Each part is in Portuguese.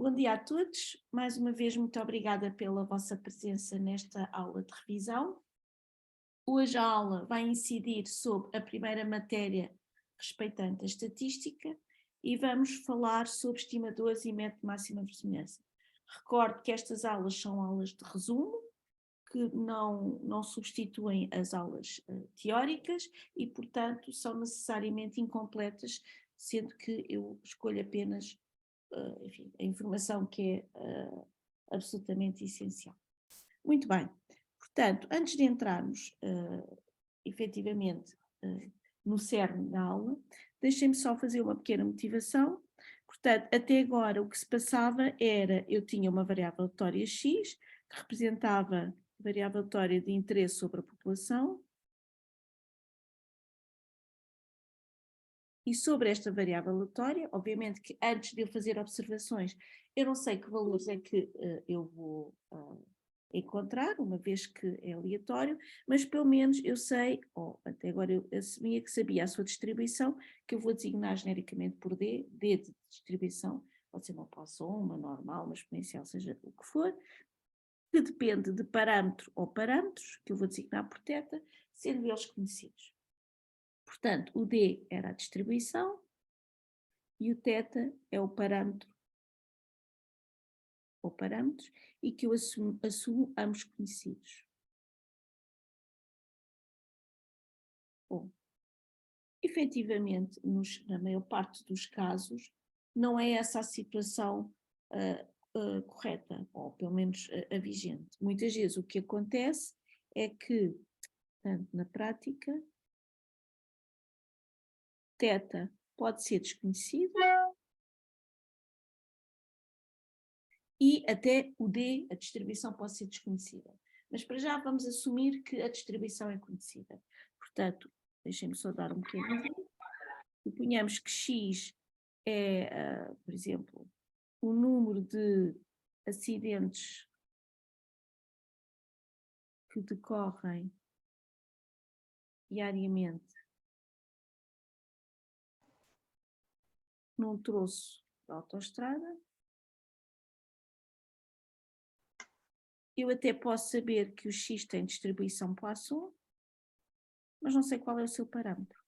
Bom dia a todos. Mais uma vez, muito obrigada pela vossa presença nesta aula de revisão. Hoje a aula vai incidir sobre a primeira matéria respeitante a estatística e vamos falar sobre estimadores e método de máxima verossimilhança. Recordo que estas aulas são aulas de resumo, que não substituem as aulas teóricas e, portanto, são necessariamente incompletas, sendo que eu escolho apenas enfim, a informação que é absolutamente essencial. Muito bem, portanto, antes de entrarmos efetivamente no cerne da aula, deixem-me só fazer uma pequena motivação. Portanto, até agora o que se passava era, eu tinha uma variável aleatória x, que representava a variável aleatória de interesse sobre a população, e sobre esta variável aleatória, obviamente que antes de eu fazer observações, eu não sei que valores é que eu vou encontrar, uma vez que é aleatório, mas pelo menos eu sei, ou até agora eu assumia que sabia a sua distribuição, que eu vou designar genericamente por D, D de distribuição, pode ser uma Poisson, uma normal, uma exponencial, seja o que for, que depende de parâmetro ou parâmetros, que eu vou designar por θ, sendo eles conhecidos. Portanto, o D era a distribuição e o θ é o parâmetro ou parâmetros e que eu assumo ambos conhecidos. Bom, efetivamente, na maior parte dos casos, não é essa a situação correta, ou pelo menos a vigente. Muitas vezes o que acontece é que, tanto na prática, θ pode ser desconhecido e até o D, a distribuição, pode ser desconhecida. Mas para já vamos assumir que a distribuição é conhecida. Portanto, deixem-me só dar um pequeno exemplo. Suponhamos que x é, por exemplo, o número de acidentes que decorrem diariamente num troço da autoestrada. Eu até posso saber que o x tem distribuição Poisson, mas não sei qual é o seu parâmetro.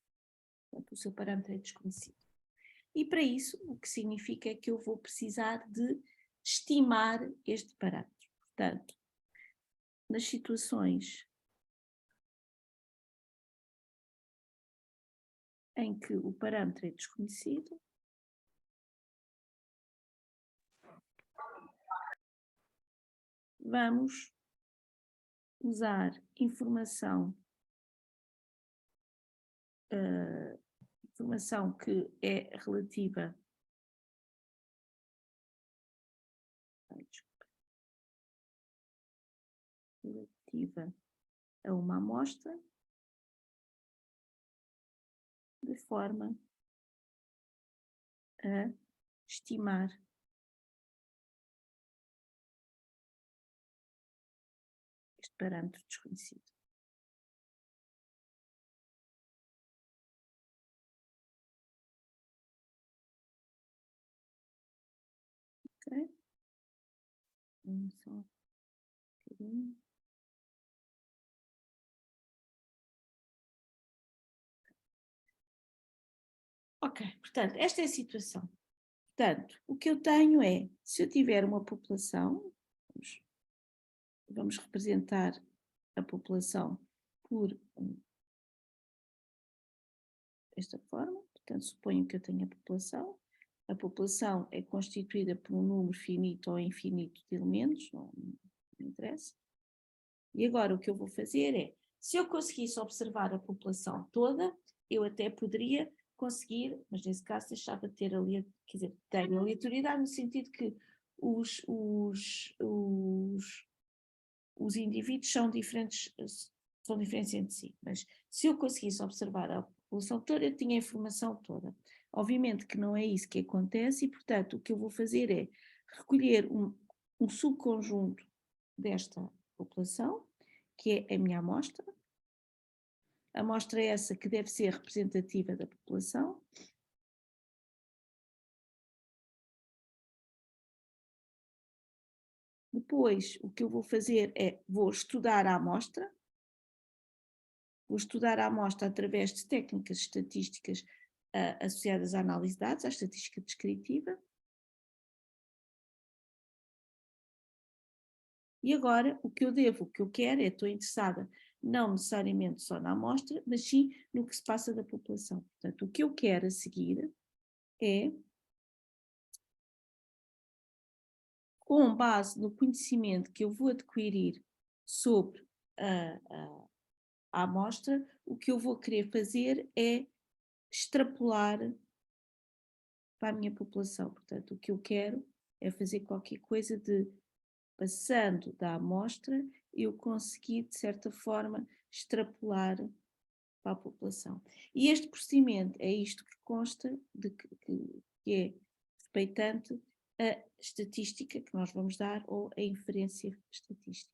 Portanto, o seu parâmetro é desconhecido. E para isso, o que significa é que eu vou precisar de estimar este parâmetro. Portanto, nas situações em que o parâmetro é desconhecido, vamos usar informação que é relativa a uma amostra, de forma a estimar este parâmetro desconhecido. Ok? Vamos só um bocadinho. Ok, portanto, esta é a situação. Portanto, o que eu tenho é, se eu tiver uma população, vamos representar a população por esta forma, portanto, suponho que eu tenho a população é constituída por um número finito ou infinito de elementos, não interessa. E agora o que eu vou fazer é, se eu conseguisse observar a população toda, eu até poderia conseguir, mas nesse caso deixava de ter quer dizer, tenho aleatoriedade no sentido que os indivíduos são diferentes entre si, mas se eu conseguisse observar a população toda, eu tinha a informação toda. Obviamente que não é isso que acontece e, portanto, o que eu vou fazer é recolher um subconjunto desta população, que é a minha amostra. A amostra é essa que deve ser representativa da população. Depois, o que eu vou fazer é, vou estudar a amostra. Vou estudar a amostra através de técnicas estatísticas associadas à análise de dados, à estatística descritiva. E agora, o que eu quero é, estou interessada não necessariamente só na amostra, mas sim no que se passa da população. Portanto, o que eu quero a seguir é, com base no conhecimento que eu vou adquirir sobre a amostra, o que eu vou querer fazer é extrapolar para a minha população. Portanto, o que eu quero é fazer qualquer coisa de, passando da amostra, eu conseguir, de certa forma, extrapolar para a população. E este procedimento é isto que consta, que é respeitante a estatística que nós vamos dar ou a inferência estatística.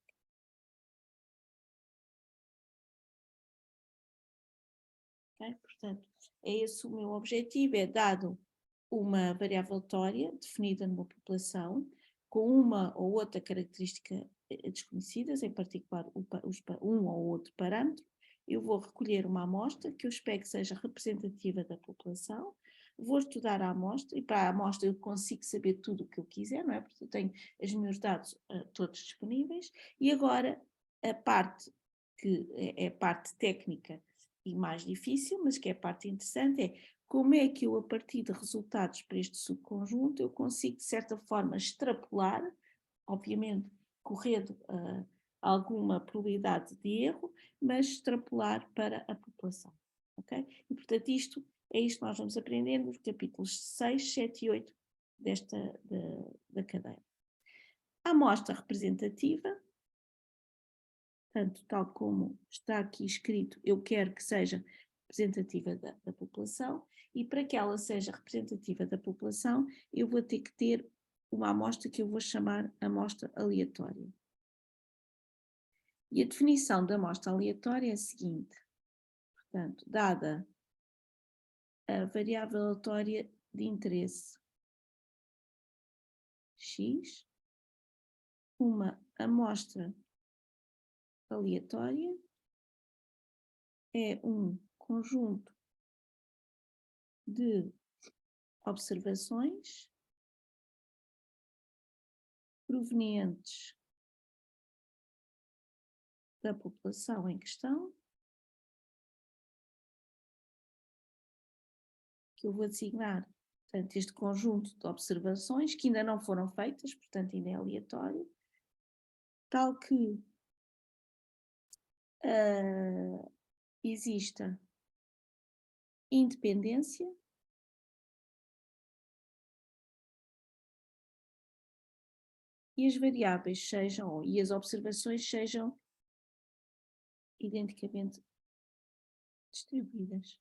Okay? Portanto, é esse o meu objetivo, é dado uma variável aleatória definida numa população, com uma ou outra característica desconhecidas, em particular um ou outro parâmetro, eu vou recolher uma amostra que eu espero que seja representativa da população, vou estudar a amostra, e para a amostra eu consigo saber tudo o que eu quiser, não é? Porque eu tenho os meus dados todos disponíveis, e agora a parte que é a parte técnica e mais difícil, mas que é a parte interessante, é como é que eu, a partir de resultados para este subconjunto, eu consigo, de certa forma, extrapolar, obviamente, correndo alguma probabilidade de erro, mas extrapolar para a população. Ok? E, portanto, é isto que nós vamos aprender nos capítulos 6, 7 e 8 da cadeira. A amostra representativa, portanto, tal como está aqui escrito, eu quero que seja representativa da população, e para que ela seja representativa da população, eu vou ter que ter uma amostra que eu vou chamar amostra aleatória. E a definição da amostra aleatória é a seguinte, portanto, dada a variável aleatória de interesse x, uma amostra aleatória é um conjunto de observações provenientes da população em questão, que eu vou designar, portanto, este conjunto de observações que ainda não foram feitas, portanto ainda é aleatório, tal que exista independência e as variáveis sejam, e as observações sejam identicamente distribuídas.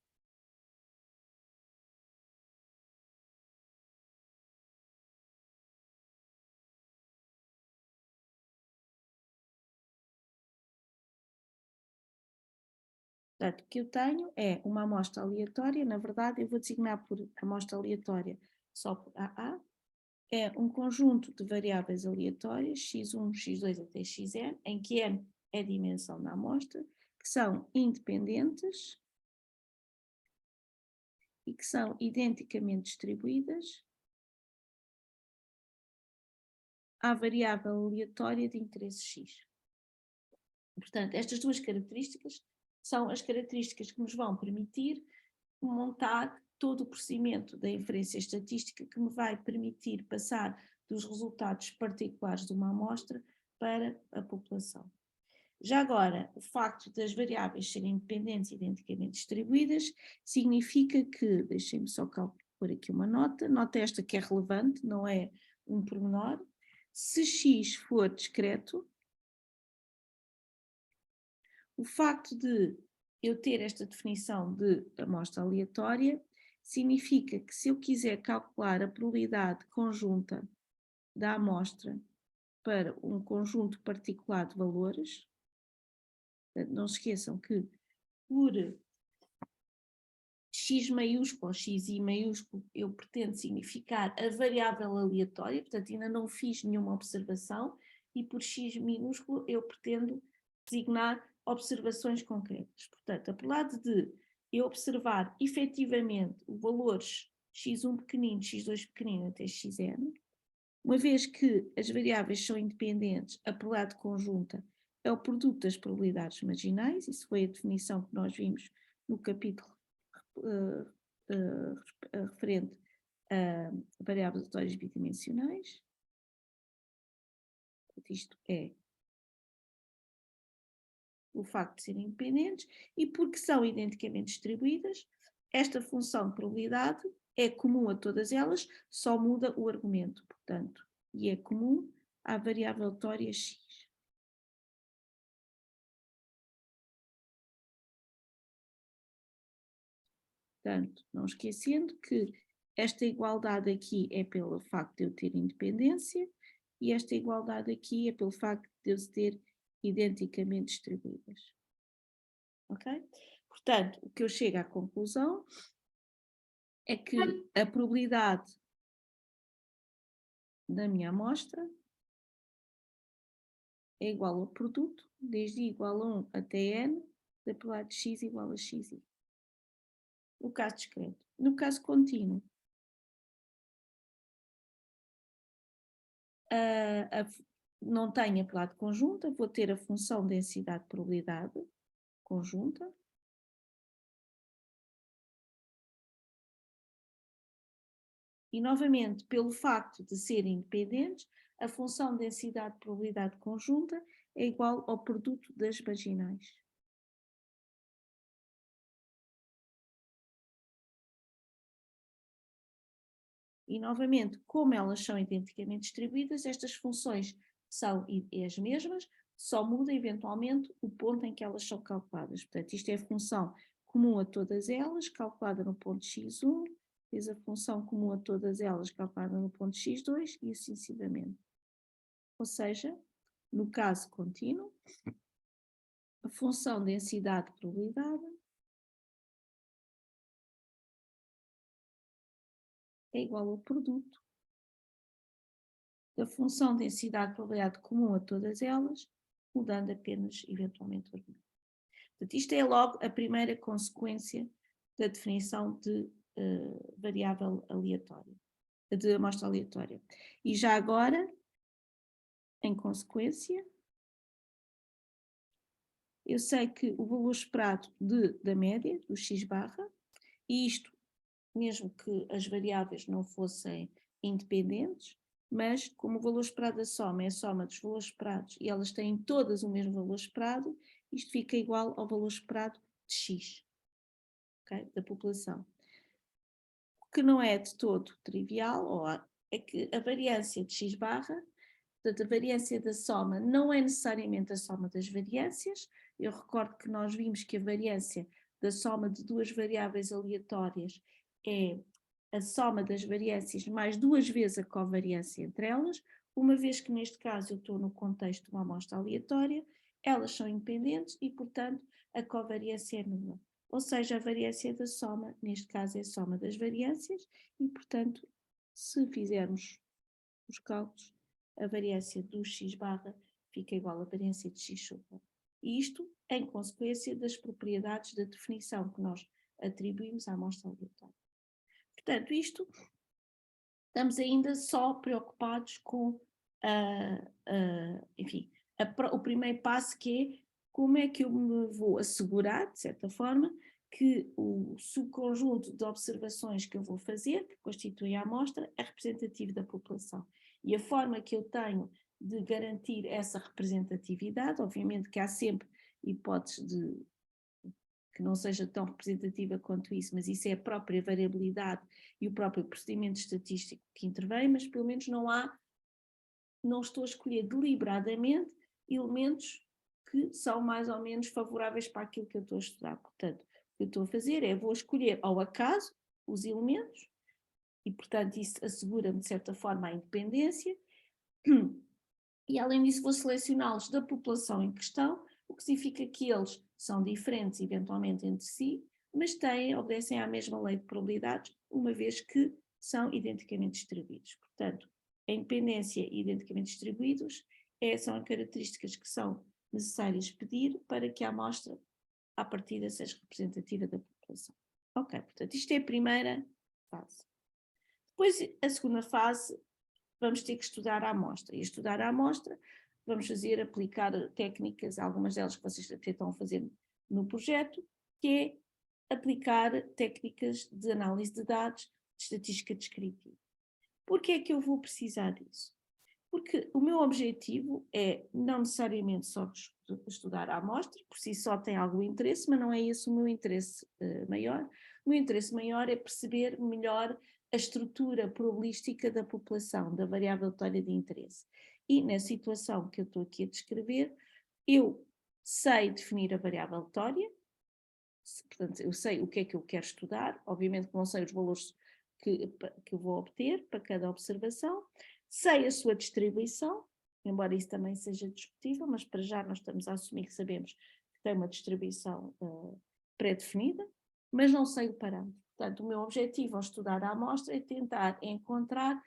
Portanto, o que eu tenho é uma amostra aleatória, na verdade eu vou designar por amostra aleatória só por AA, é um conjunto de variáveis aleatórias, x1, x2 até xn, em que n é a dimensão da amostra, que são independentes e que são identicamente distribuídas à variável aleatória de interesse x. Portanto, estas duas características são as características que nos vão permitir montar todo o procedimento da inferência estatística que me vai permitir passar dos resultados particulares de uma amostra para a população. Já agora, o facto das variáveis serem independentes e identicamente distribuídas significa que, deixem-me só pôr aqui uma nota esta que é relevante, não é um pormenor, se x for discreto, o facto de eu ter esta definição de amostra aleatória significa que se eu quiser calcular a probabilidade conjunta da amostra para um conjunto particular de valores, não se esqueçam que por x maiúsculo ou xi maiúsculo eu pretendo significar a variável aleatória, portanto ainda não fiz nenhuma observação e por x minúsculo eu pretendo designar observações concretas. Portanto, por lado de eu observar efetivamente os valores x1 pequenino, x2 pequenino até xn, uma vez que as variáveis são independentes, a probabilidade conjunta é o produto das probabilidades marginais, isso foi a definição que nós vimos no capítulo referente a variáveis aleatórias bidimensionais. Isto é o facto de serem independentes, e porque são identicamente distribuídas, esta função de probabilidade é comum a todas elas, só muda o argumento, portanto, e é comum à variável aleatória x. Portanto, não esquecendo que esta igualdade aqui é pelo facto de eu ter independência e esta igualdade aqui é pelo facto de eu ter identicamente distribuídas. Ok? Portanto, o que eu chego à conclusão é que a probabilidade da minha amostra é igual ao produto, desde i igual a 1 até n, da probabilidade de x igual a xi. No caso discreto. No caso contínuo, não tenho a probabilidade conjunta, vou ter a função densidade de probabilidade conjunta. E, novamente, pelo facto de serem independentes, a função densidade de probabilidade conjunta é igual ao produto das marginais. E, novamente, como elas são identicamente distribuídas, estas funções são as mesmas, só muda eventualmente o ponto em que elas são calculadas. Portanto, isto é a função comum a todas elas, calculada no ponto x1, vezes a função comum a todas elas, calculada no ponto x2, e assim sucessivamente. Ou seja, no caso contínuo, a função densidade de probabilidade é igual ao produto da função densidade de probabilidade comum a todas elas, mudando apenas eventualmente o argumento. Portanto, isto é logo a primeira consequência da definição de variável aleatória, de amostra aleatória. E já agora, em consequência, eu sei que o valor esperado da média, do x barra, e isto mesmo que as variáveis não fossem independentes, mas como o valor esperado da soma é a soma dos valores esperados e elas têm todas o mesmo valor esperado, isto fica igual ao valor esperado de x, okay, da população. O que não é de todo trivial é que a variância de x barra, portanto, a variância da soma não é necessariamente a soma das variâncias. Eu recordo que nós vimos que a variância da soma de duas variáveis aleatórias é a soma das variâncias mais duas vezes a covariância entre elas, uma vez que neste caso eu estou no contexto de uma amostra aleatória, elas são independentes e, portanto, a covariância é nula. Ou seja, a variância da soma, neste caso é a soma das variâncias e, portanto, se fizermos os cálculos, a variância do x barra fica igual à variância de x sobre. E isto em consequência das propriedades da definição que nós atribuímos à amostra aleatória. Portanto, estamos ainda só preocupados com, enfim, o primeiro passo, que é como é que eu me vou assegurar, de certa forma, que o subconjunto de observações que eu vou fazer, que constitui a amostra, é representativo da população. E a forma que eu tenho de garantir essa representatividade, obviamente que há sempre hipóteses de que não seja tão representativa quanto isso, mas isso é a própria variabilidade e o próprio procedimento estatístico que intervém, mas pelo menos não estou a escolher deliberadamente elementos que são mais ou menos favoráveis para aquilo que eu estou a estudar. Portanto, o que eu estou a fazer é, vou escolher ao acaso os elementos e, portanto, isso assegura-me de certa forma a independência e, além disso, vou selecioná-los da população em questão, o que significa que eles são diferentes eventualmente entre si, mas obedecem à mesma lei de probabilidades, uma vez que são identicamente distribuídos. Portanto, a independência e identicamente distribuídos são as características que são necessárias pedir para que a amostra, à partida, seja representativa da população. Ok, portanto, isto é a primeira fase. Depois, a segunda fase, vamos ter que estudar a amostra. E estudar a amostra, vamos aplicar técnicas, algumas delas que vocês até estão a fazer no projeto, que é aplicar técnicas de análise de dados, de estatística descritiva. Porquê é que eu vou precisar disso? Porque o meu objetivo é não necessariamente só estudar a amostra, por si só tem algum interesse, mas não é esse o meu interesse maior. O meu interesse maior é perceber melhor a estrutura probabilística da população, da variável tória de interesse. E na situação que eu estou aqui a descrever, eu sei definir a variável tória, portanto, eu sei o que é que eu quero estudar, obviamente que não sei os valores que eu vou obter para cada observação, sei a sua distribuição, embora isso também seja discutível, mas para já nós estamos a assumir que sabemos que tem uma distribuição pré-definida, mas não sei o parâmetro. Portanto, o meu objetivo ao estudar a amostra é tentar encontrar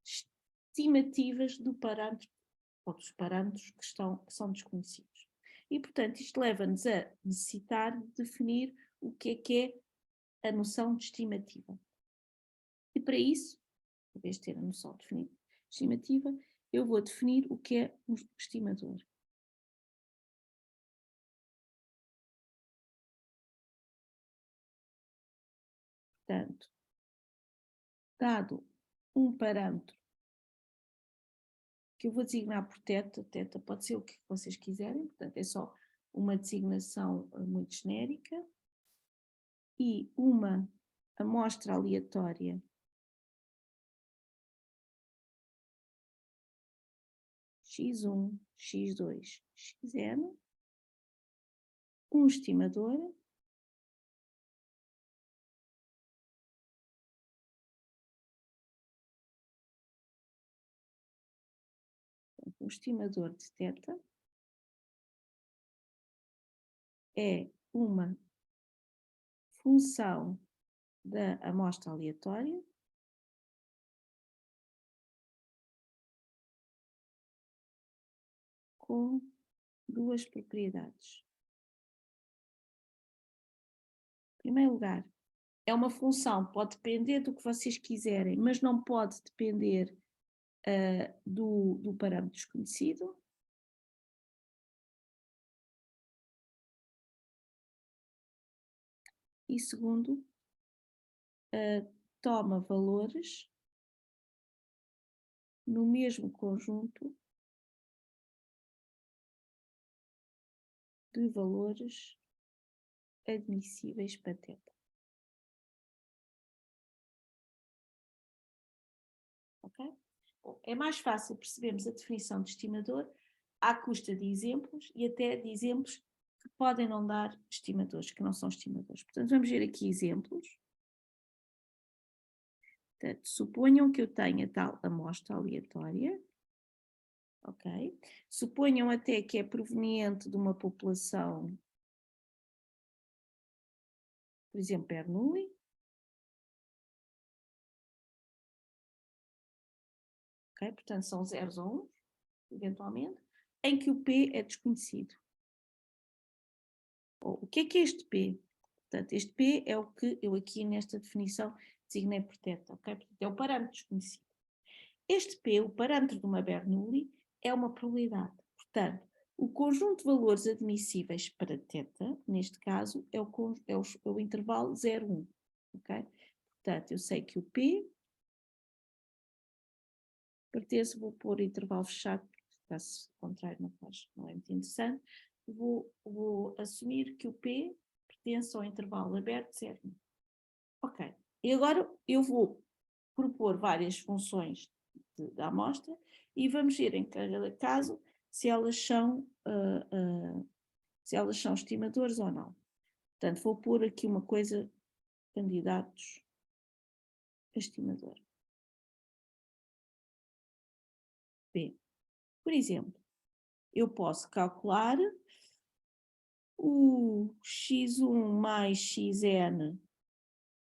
estimativas do parâmetro ou dos parâmetros que são desconhecidos. E, portanto, isto leva-nos a necessitar de definir o que é a noção de estimativa. E para isso, em vez de ter a noção de estimativa, eu vou definir o que é um estimador. Portanto, dado um parâmetro que eu vou designar por θ, θ pode ser o que vocês quiserem, portanto é só uma designação muito genérica, e uma amostra aleatória x1, x2, xn, um estimador, um estimador de θ é uma função da amostra aleatória com duas propriedades. Em primeiro lugar, é uma função, pode depender do que vocês quiserem, mas não pode depender do parâmetro desconhecido. E segundo, toma valores no mesmo conjunto de valores admissíveis para θ. Ok? Bom, é mais fácil percebermos a definição de estimador à custa de exemplos e até de exemplos que podem não dar estimadores, que não são estimadores. Portanto, vamos ver aqui exemplos. Portanto, suponham que eu tenha tal amostra aleatória, ok? Suponham até que é proveniente de uma população, por exemplo, Bernoulli. Ok? Portanto, são zeros ou 1, eventualmente, em que o P é desconhecido. O que é este P? Portanto, este P é o que eu aqui nesta definição designei por θ, ok? Portanto, é o parâmetro desconhecido. Este P, o parâmetro de uma Bernoulli, é uma probabilidade. Portanto, o conjunto de valores admissíveis para θ, neste caso, é o intervalo 0, 1, ok? Portanto, eu sei que o P pertence, vou pôr intervalo fechado, porque caso contrário não é muito interessante, vou assumir que o P pertence ao intervalo aberto 0, 1. Ok, e agora eu vou propor várias funções da amostra e vamos ver em cada caso se elas são estimadores ou não. Portanto, vou pôr aqui uma coisa, candidatos a estimador. B. Por exemplo, eu posso calcular o x1 mais xn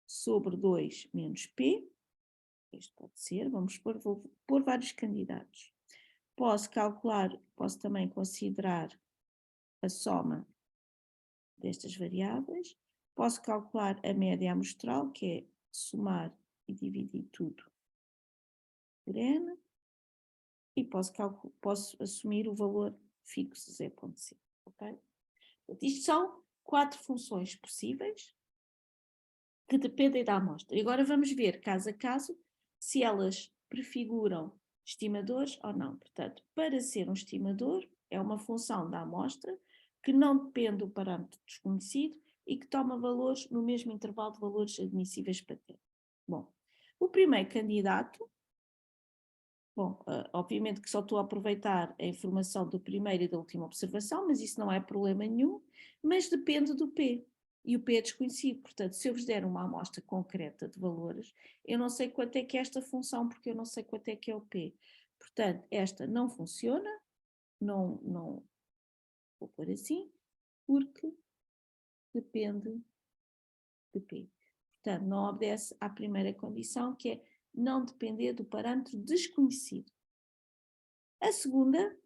sobre 2 menos p. Isto pode ser, vou pôr vários candidatos. posso também considerar a soma destas variáveis, posso calcular a média amostral, que é somar e dividir tudo por n, e posso assumir o valor fixo 0,5, ok? Portanto, isto são 4 funções possíveis que dependem da amostra. E agora vamos ver, caso a caso, se elas prefiguram estimadores ou não. Portanto, para ser um estimador, é uma função da amostra que não depende do parâmetro desconhecido e que toma valores no mesmo intervalo de valores admissíveis para ter. Bom, o primeiro candidato, obviamente que só estou a aproveitar a informação do primeiro e da última observação, mas isso não é problema nenhum, mas depende do P. E o P é desconhecido, portanto, se eu vos der uma amostra concreta de valores, eu não sei quanto é que é esta função, porque eu não sei quanto é que é o P. Portanto, esta não funciona, não vou pôr assim, porque depende de P. Portanto, não obedece à primeira condição, que é não depender do parâmetro desconhecido. A segunda,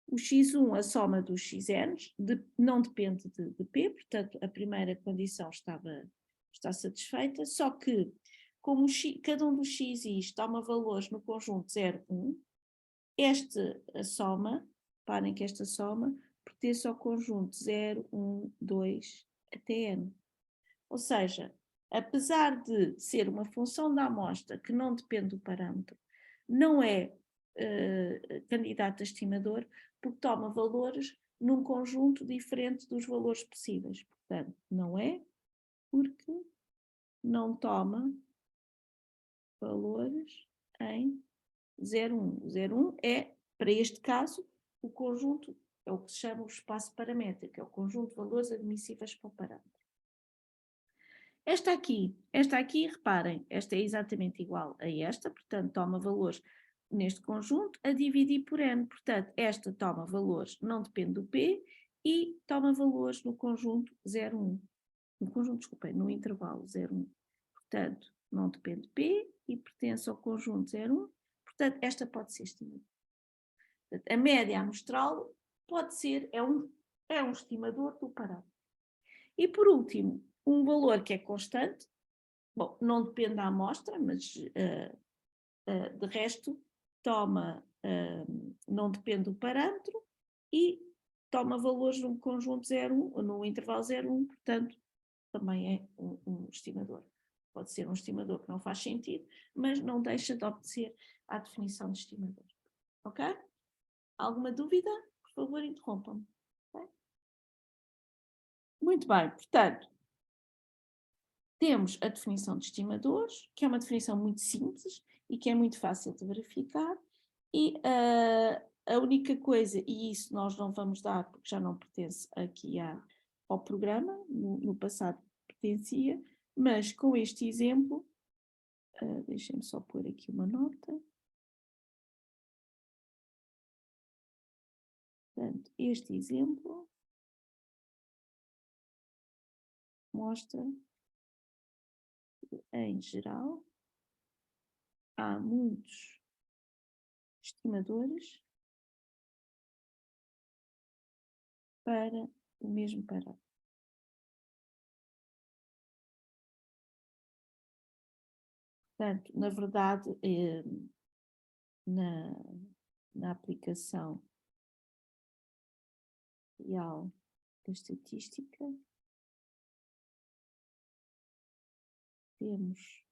o x1, a soma dos xn's, não depende de P, portanto, a primeira condição está satisfeita, só que, como cada um dos x e isto toma valores no conjunto 0, 1, a soma, reparem que esta soma pertence ao conjunto 0, 1, 2 até n. Ou seja, apesar de ser uma função da amostra que não depende do parâmetro, não é candidato a estimador, porque toma valores num conjunto diferente dos valores possíveis. Portanto, não é porque não toma valores em 0,1. 0,1 é, para este caso, o conjunto, é o que se chama o espaço paramétrico, é o conjunto de valores admissíveis para o parâmetro. Esta aqui, reparem, esta é exatamente igual a esta, portanto, toma valores neste conjunto a dividir por n. Portanto, esta toma valores, não depende do P, e toma valores no conjunto 0, 1. No conjunto, desculpem, no intervalo 0, 1. Portanto, não depende de P e pertence ao conjunto 0, 1. Portanto, esta pode ser estimador. Portanto, a média amostral pode ser, é um estimador do parâmetro. E por último, um valor que é constante, bom, não depende da amostra, mas de resto não depende do parâmetro e toma valores num conjunto 0, 1, no intervalo 0, 1, portanto, também é um estimador. Pode ser um estimador que não faz sentido, mas não deixa de obedecer à definição de estimador. Ok? Alguma dúvida? Por favor, interrompam-me. Okay? Muito bem, portanto, temos a definição de estimadores, que é uma definição muito simples e que é muito fácil de verificar, e a única coisa, e isso nós não vamos dar porque já não pertence aqui ao programa, no passado pertencia, mas com este exemplo, deixem-me só pôr aqui uma nota. Portanto, este exemplo mostra que, em geral, há muitos estimadores para o mesmo parâmetro. Portanto, na verdade, na aplicação real da estatística, temos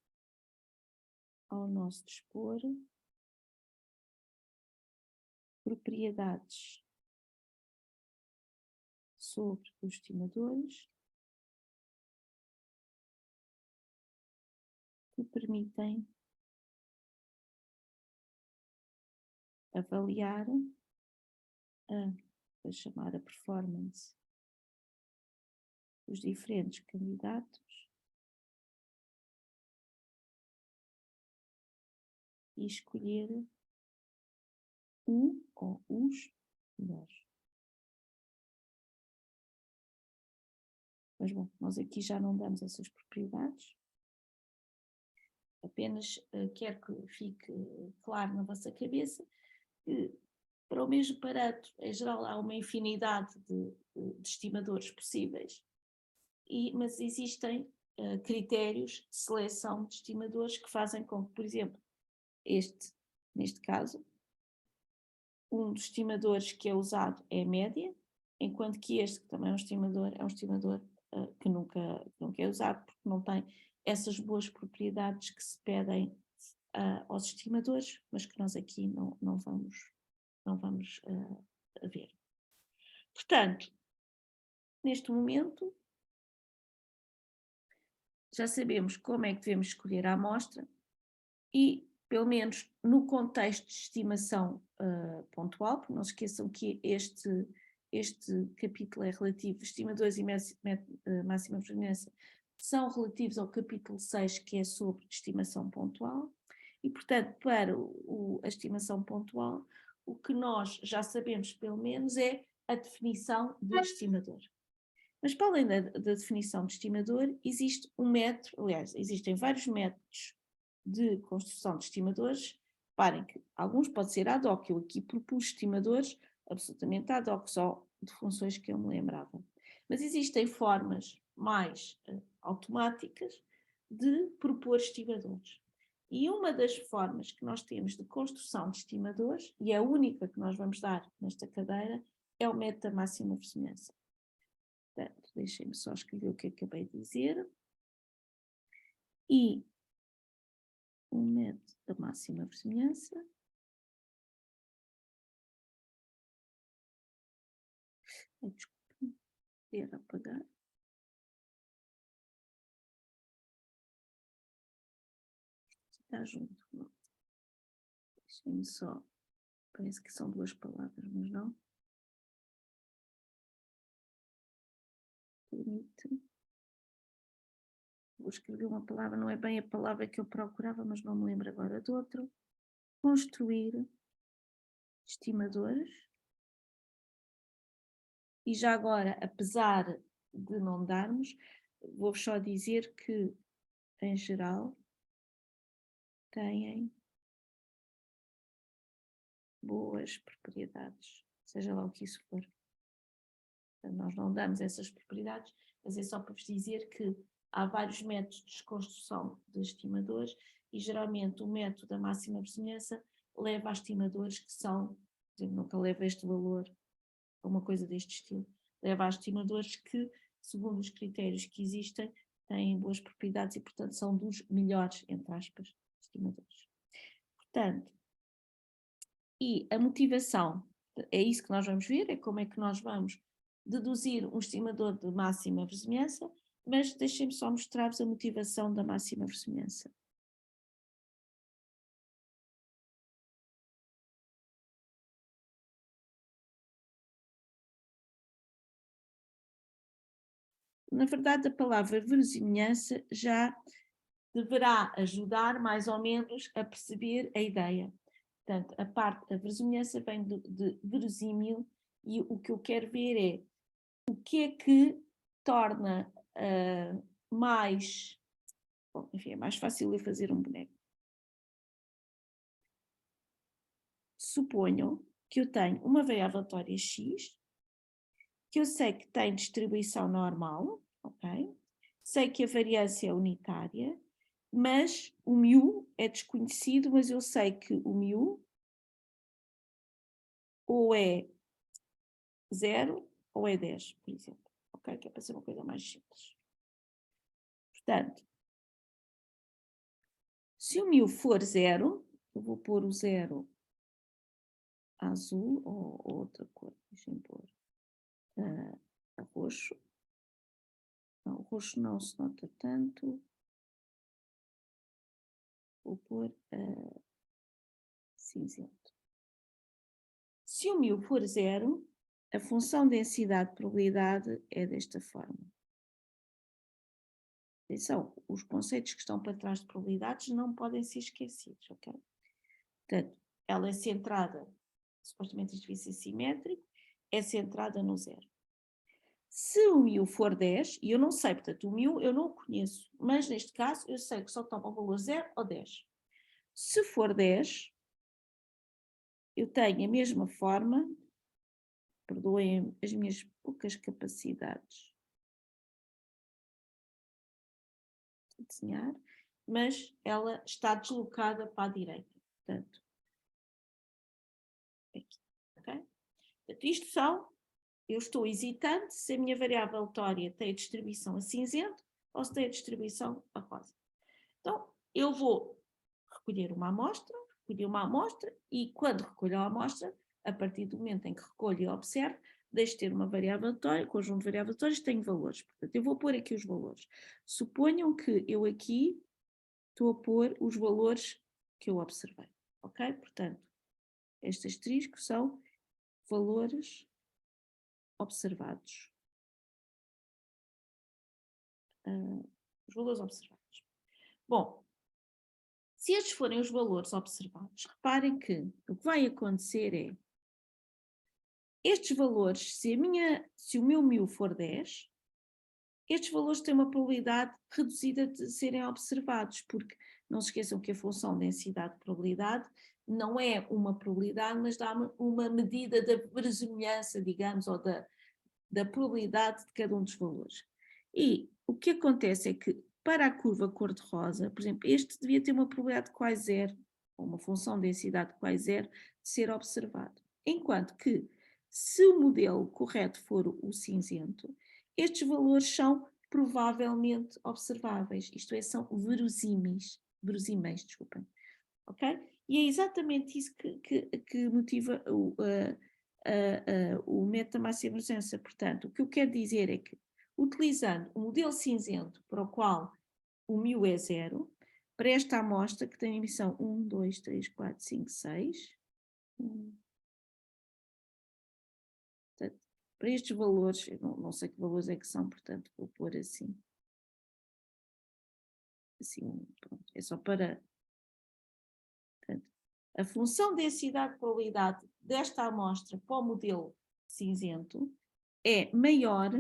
ao nosso dispor propriedades sobre os estimadores que permitem avaliar a chamada performance dos diferentes candidatos e escolher um ou os melhores. Mas bom, nós aqui já não damos essas propriedades. Apenas quero que fique claro na vossa cabeça que para o mesmo parâmetro, em geral, há uma infinidade de estimadores possíveis, mas existem critérios de seleção de estimadores que fazem com que, por exemplo, neste caso, um dos estimadores que é usado é a média, enquanto que este, que também é um estimador que nunca é usado, porque não tem essas boas propriedades que se pedem aos estimadores, mas que nós aqui não vamos ver. Portanto, neste momento, já sabemos como é que devemos escolher a amostra e, pelo menos no contexto de estimação pontual, porque não se esqueçam que este capítulo é relativo, estimadores e máxima verosimilhança são relativos ao capítulo 6, que é sobre estimação pontual, e, portanto, para a estimação pontual, o que nós já sabemos, pelo menos, é a definição do estimador. Mas, para além da definição de estimador, existe um método, aliás, existem vários métodos de construção de estimadores. Reparem que alguns podem ser ad hoc, eu aqui propus estimadores absolutamente ad hoc, só de funções que eu me lembrava. Mas existem formas mais automáticas de propor estimadores. E uma das formas que nós temos de construção de estimadores, e é a única que nós vamos dar nesta cadeira, é o método da máxima verosimilhança. Portanto, deixem-me só escrever o que acabei de dizer. E o método da máxima verosimilhança desculpe, quero apagar. Está junto, não. Deixem-me só, parece que são duas palavras, mas não. Permite. Vou escrever uma palavra, não é bem a palavra que eu procurava, mas não me lembro agora de outro. Construir estimadores. E já agora, apesar de não darmos, vou-vos só dizer que, em geral, têm boas propriedades, seja lá o que isso for. Nós não damos essas propriedades, mas é só para vos dizer que há vários métodos de construção de estimadores e geralmente o método da máxima verosimilhança leva a estimadores que são, por exemplo, nunca leva este valor a uma coisa deste estilo, leva a estimadores que, segundo os critérios que existem, têm boas propriedades e, portanto, são dos melhores, entre aspas, estimadores. Portanto, e a motivação, é isso que nós vamos ver, é como é que nós vamos deduzir um estimador de máxima verosimilhança, mas deixem-me só mostrar-vos a motivação da máxima verosimilhança. Na verdade, a palavra verosimilhança já deverá ajudar mais ou menos a perceber a ideia. Portanto, a verosimilhança vem de verosímil e o que eu quero ver é o que é que torna mais... Bom, enfim, é mais fácil eu fazer um boneco. Suponham que eu tenho uma variável aleatória x, que eu sei que tem distribuição normal, ok? Sei que a variância é unitária, mas o μ é desconhecido, mas eu sei que o μ ou é 0 ou é 10, por exemplo, ok? Que é para ser uma coisa mais simples. Portanto, se o μ for 0, eu vou pôr o 0 azul ou outra cor, deixem-me pôr roxo. Não, o roxo não se nota tanto. Vou pôr cinzento. Se o μ for 0, a função densidade de probabilidade é desta forma. Atenção, os conceitos que estão para trás de probabilidades não podem ser esquecidos, ok? Portanto, ela é centrada, supostamente isto devia ser simétrico, é centrada no 0. Se o μ for 10, e eu não sei, portanto, o μ eu não o conheço, mas neste caso eu sei que só toma o valor 0 ou 10. Se for 10, eu tenho a mesma forma, perdoem as minhas poucas capacidades de desenhar, mas ela está deslocada para a direita. Portanto, aqui, ok? Portanto, isto são, eu estou hesitante se a minha variável aleatória tem a distribuição a cinzento ou se tem a distribuição a rosa. Então, eu vou recolher uma amostra e quando recolho a amostra, a partir do momento em que recolho e observo, deixo de ter uma variável aleatória, conjunto de variáveis aleatórias, tenho valores. Portanto, eu vou pôr aqui os valores. Suponham que eu aqui estou a pôr os valores que eu observei, ok? Portanto, este asterisco são valores observados. Os valores observados. Bom, se estes forem os valores observados, reparem que o que vai acontecer é estes valores, se o meu μ for 10, estes valores têm uma probabilidade reduzida de serem observados, porque não se esqueçam que a função densidade de probabilidade não é uma probabilidade, mas dá uma medida da verosimilhança, digamos, ou da probabilidade de cada um dos valores. E o que acontece é que para a curva cor-de-rosa, por exemplo, este devia ter uma probabilidade de quase zero, ou uma função de densidade de quase zero, de ser observado. Enquanto que, se o modelo correto for o cinzento, estes valores são provavelmente observáveis, isto é, são verosímeis, desculpem, ok? E é exatamente isso que motiva o método da máxima presença. Portanto, o que eu quero dizer é que, utilizando o modelo cinzento para o qual o μ é zero, para esta amostra que tem emissão 1, 2, 3, 4, 5, 6, portanto, para estes valores, eu não sei que valores é que são, portanto vou pôr assim, pronto, é só para, portanto, a função densidade de probabilidade desta amostra para o modelo cinzento é maior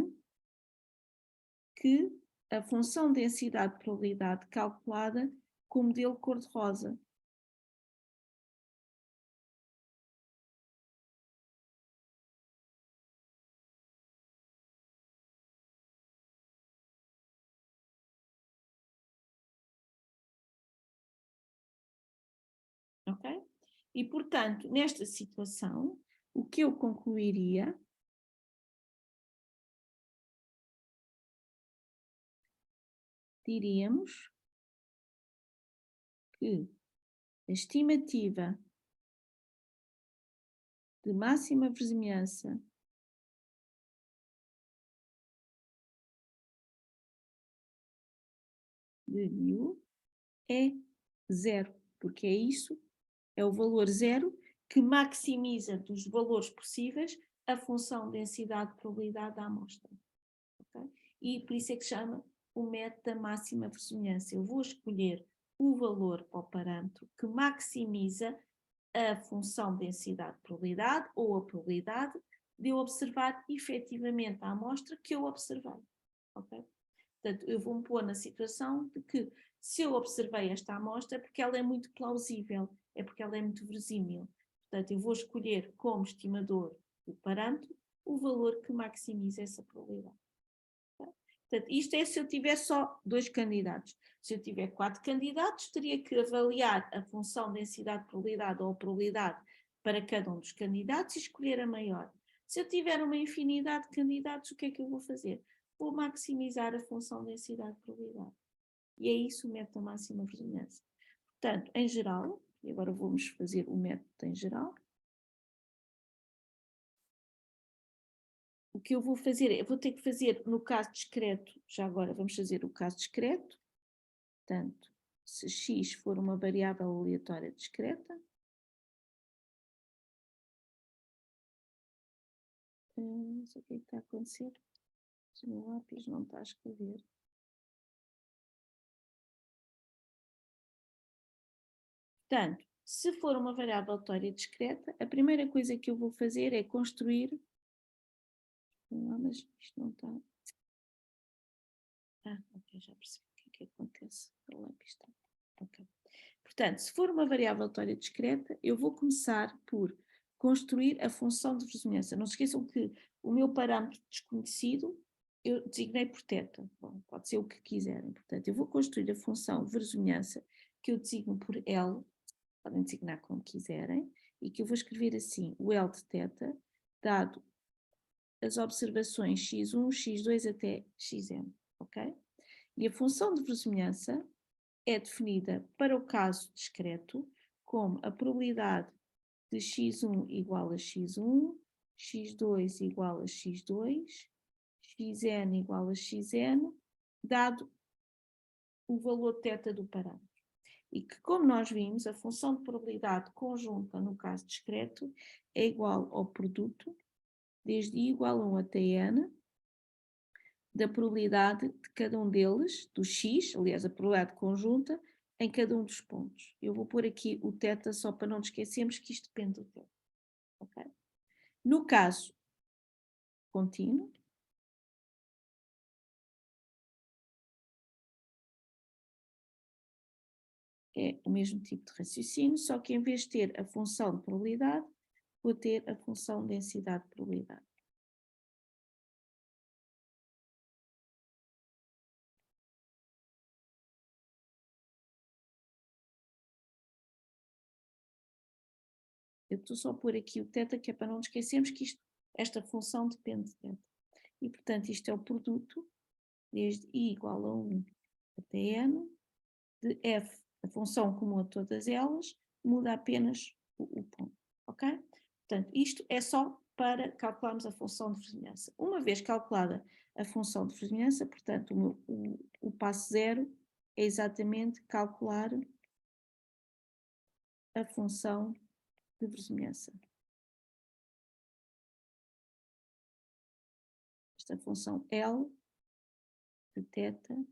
que a função densidade de probabilidade calculada com o modelo cor-de-rosa. Ok? E, portanto, nesta situação, o que eu concluiria diríamos que a estimativa de máxima verosimilhança de μ é zero, porque é isso, é o valor zero que maximiza dos valores possíveis a função densidade de probabilidade da amostra. Okay? E por isso é que se chama o método da máxima verossimilhança. Eu vou escolher o valor para o parâmetro que maximiza a função densidade de probabilidade ou a probabilidade de eu observar efetivamente a amostra que eu observei. Okay? Portanto, eu vou-me pôr na situação de que se eu observei esta amostra é porque ela é muito plausível, é porque ela é muito verossímil. Portanto, eu vou escolher como estimador do parâmetro o valor que maximiza essa probabilidade. Portanto, isto é se eu tiver só 2 candidatos. Se eu tiver 4 candidatos, teria que avaliar a função densidade de probabilidade ou a probabilidade para cada um dos candidatos e escolher a maior. Se eu tiver uma infinidade de candidatos, o que é que eu vou fazer? Vou maximizar a função densidade de probabilidade. E é isso o método da máxima verosimilhança. Portanto, em geral, e agora vamos fazer o método em geral, o que eu vou fazer é, vou ter que fazer no caso discreto, já agora vamos fazer o caso discreto, portanto, se x for uma variável aleatória discreta, não sei o que é que está a acontecer, o meu lápis não está a escrever. Portanto, se for uma variável aleatória discreta, a primeira coisa que eu vou fazer é construir, mas isto não está... ok, já percebi o que é que acontece. O lápis está. Ok. Portanto, se for uma variável aleatória discreta, eu vou começar por construir a função de verossimilhança. Não se esqueçam que o meu parâmetro desconhecido eu designei por θ. Bom, pode ser o que quiserem. Portanto, eu vou construir a função de verossimilhança que eu designo por L, podem designar como quiserem, e que eu vou escrever assim, o L de θ, dado as observações x1, x2 até xn, ok? E a função de verossimilhança é definida para o caso discreto como a probabilidade de x1 igual a x1, x2 igual a x2, xn igual a xn, dado o valor θ do parâmetro. E que, como nós vimos, a função de probabilidade conjunta, no caso discreto, é igual ao produto, desde i igual a 1 até n, da probabilidade de cada um deles, do x, aliás, a probabilidade conjunta, em cada um dos pontos. Eu vou pôr aqui o θ só para não nos esquecermos que isto depende do θ. Okay? No caso contínuo, é o mesmo tipo de raciocínio, só que em vez de ter a função de probabilidade, vou ter a função de densidade de probabilidade. Eu estou só a pôr aqui o θ, que é para não nos esquecermos que esta função depende de θ. E, portanto, isto é o produto, desde i igual a 1 até n, de f, a função comum a todas elas, muda apenas o ponto, ok? Portanto, isto é só para calcularmos a função de verossimilhança. Uma vez calculada a função de verossimilhança, portanto, o passo 0 é exatamente calcular a função de verossimilhança. Esta função L de θ.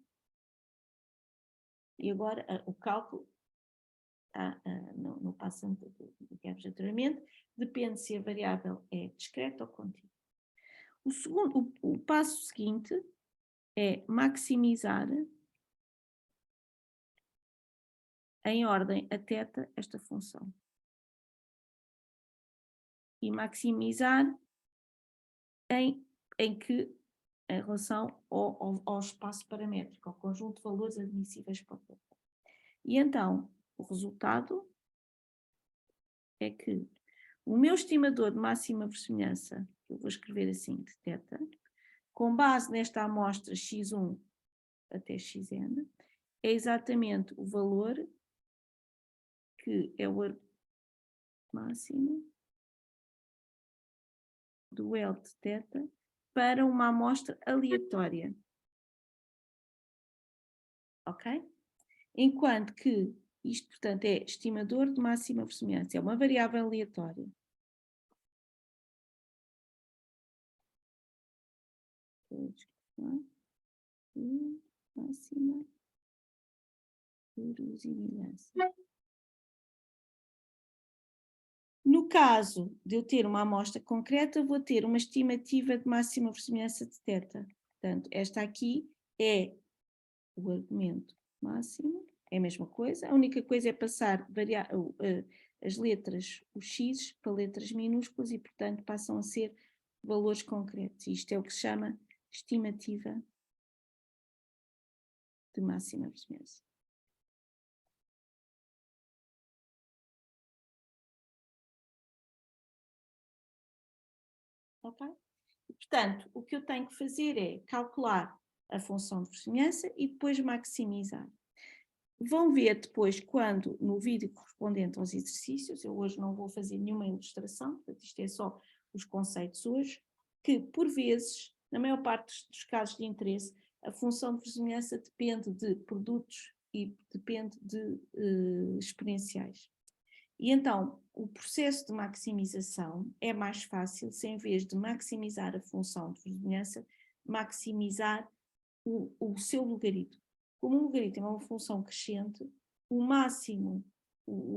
E agora o cálculo, no passo que tivemos anteriormente, depende se a variável é discreta ou contínua. O passo seguinte é maximizar em ordem a θ esta função. E maximizar em relação ao espaço paramétrico, ao conjunto de valores admissíveis para o θ. E então, o resultado é que o meu estimador de máxima verossimilhança, que eu vou escrever assim, de θ, com base nesta amostra x1 até xn, é exatamente o valor que é o máximo do L de θ para uma amostra aleatória. Ok? Enquanto que isto, portanto, é estimador de máxima verossimilhança, é uma variável aleatória. Máxima verossimilhança. No caso de eu ter uma amostra concreta, vou ter uma estimativa de máxima verossimilhança de θ. Portanto, esta aqui é o argumento máximo, é a mesma coisa, a única coisa é passar as letras, os x, para letras minúsculas e, portanto, passam a ser valores concretos. Isto é o que se chama estimativa de máxima verossimilhança. Ok? E, portanto, o que eu tenho que fazer é calcular a função de verossimilhança e depois maximizar. Vão ver depois quando, no vídeo correspondente aos exercícios, eu hoje não vou fazer nenhuma ilustração, portanto isto é só os conceitos hoje, que por vezes, na maior parte dos casos de interesse, a função de verossimilhança depende de produtos e depende de exponenciais. E então, o processo de maximização é mais fácil se em vez de maximizar a função de verossimilhança, maximizar o seu logaritmo. Como o logaritmo é uma função crescente, o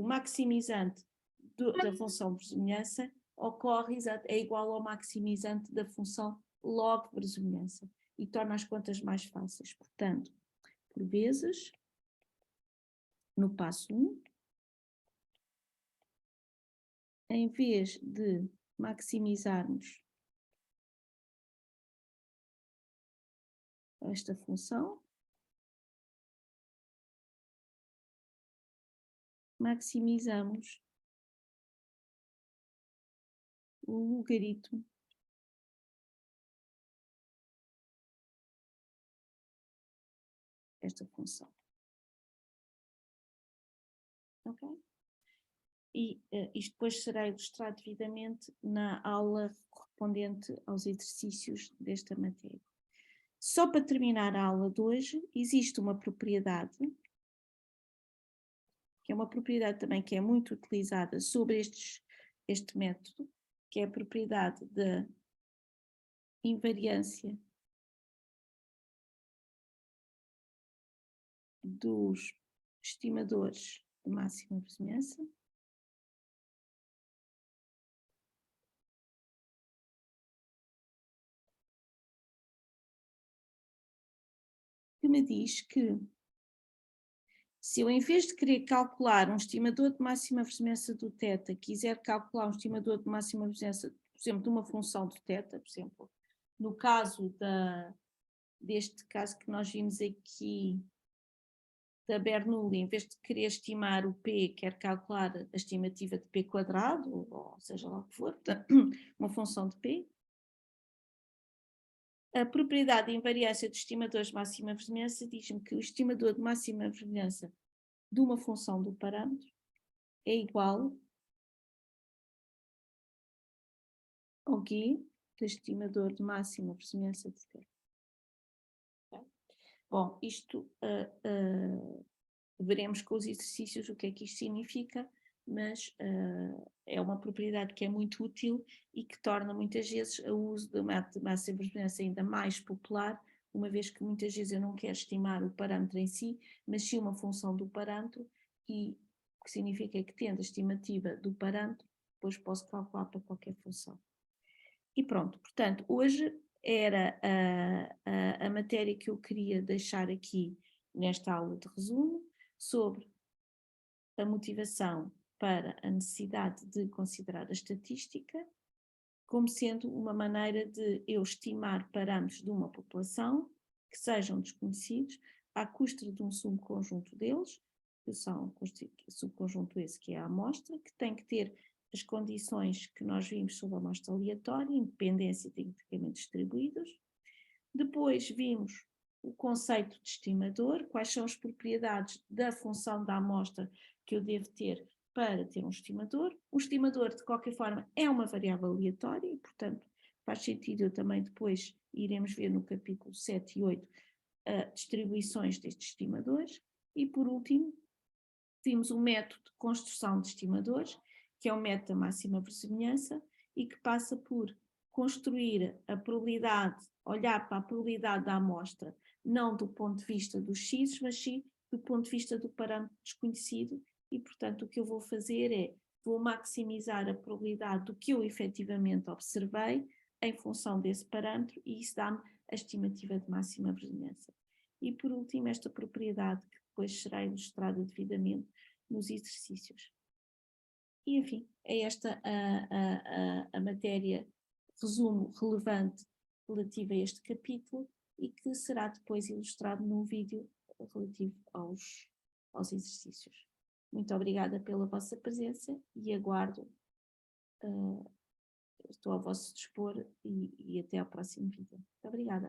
maximizante da função de verossimilhança é igual ao maximizante da função log verossimilhança e torna as contas mais fáceis. Portanto, por vezes, no passo 1, em vez de maximizarmos esta função, maximizamos o logaritmo desta função. Ok? E isto depois será ilustrado devidamente na aula correspondente aos exercícios desta matéria. Só para terminar a aula de hoje, existe uma propriedade, que é uma propriedade também que é muito utilizada sobre este método, que é a propriedade da invariância dos estimadores de máxima vizinhança. Que me diz que se eu, em vez de querer calcular um estimador de máxima vizinhança do θ, quiser calcular um estimador de máxima vizinhança, por exemplo, de uma função do θ, por exemplo, no caso deste caso que nós vimos aqui da Bernoulli, em vez de querer estimar o P, quer calcular a estimativa de P quadrado, ou seja lá o que for, uma função de P. A propriedade de invariância dos estimadores de máxima vizinhança diz-me que o estimador de máxima vizinhança de uma função do parâmetro é igual ao G do estimador de máxima vizinhança de T. Bom, isto veremos com os exercícios o que é que isto significa, mas é uma propriedade que é muito útil e que torna muitas vezes o uso do método de máxima vizinhança ainda mais popular, uma vez que muitas vezes eu não quero estimar o parâmetro em si, mas sim uma função do parâmetro, e o que significa que, tendo a estimativa do parâmetro, depois posso calcular para qualquer função. E pronto, portanto, hoje era a matéria que eu queria deixar aqui nesta aula de resumo, sobre a motivação para a necessidade de considerar a estatística como sendo uma maneira de eu estimar parâmetros de uma população que sejam desconhecidos à custa de um subconjunto deles, que são o subconjunto esse que é a amostra, que tem que ter as condições que nós vimos sobre a amostra aleatória, independência e integralmente distribuídos. Depois vimos o conceito de estimador, quais são as propriedades da função da amostra que eu devo ter para ter um estimador. O estimador, de qualquer forma, é uma variável aleatória e, portanto, faz sentido eu também depois iremos ver no capítulo 7 e 8 distribuições destes estimadores. E, por último, vimos o método de construção de estimadores, que é o método da máxima verossimilhança e que passa por construir a probabilidade, olhar para a probabilidade da amostra, não do ponto de vista dos x, mas sim do ponto de vista do parâmetro desconhecido, e portanto o que eu vou fazer é, vou maximizar a probabilidade do que eu efetivamente observei em função desse parâmetro, e isso dá-me a estimativa de máxima verossimilhança. E por último, esta propriedade que depois será ilustrada devidamente nos exercícios. E enfim, é esta a matéria, resumo relevante relativa a este capítulo e que será depois ilustrado num vídeo relativo aos exercícios. Muito obrigada pela vossa presença e aguardo, estou ao vosso dispor e até ao próximo vídeo. Muito obrigada.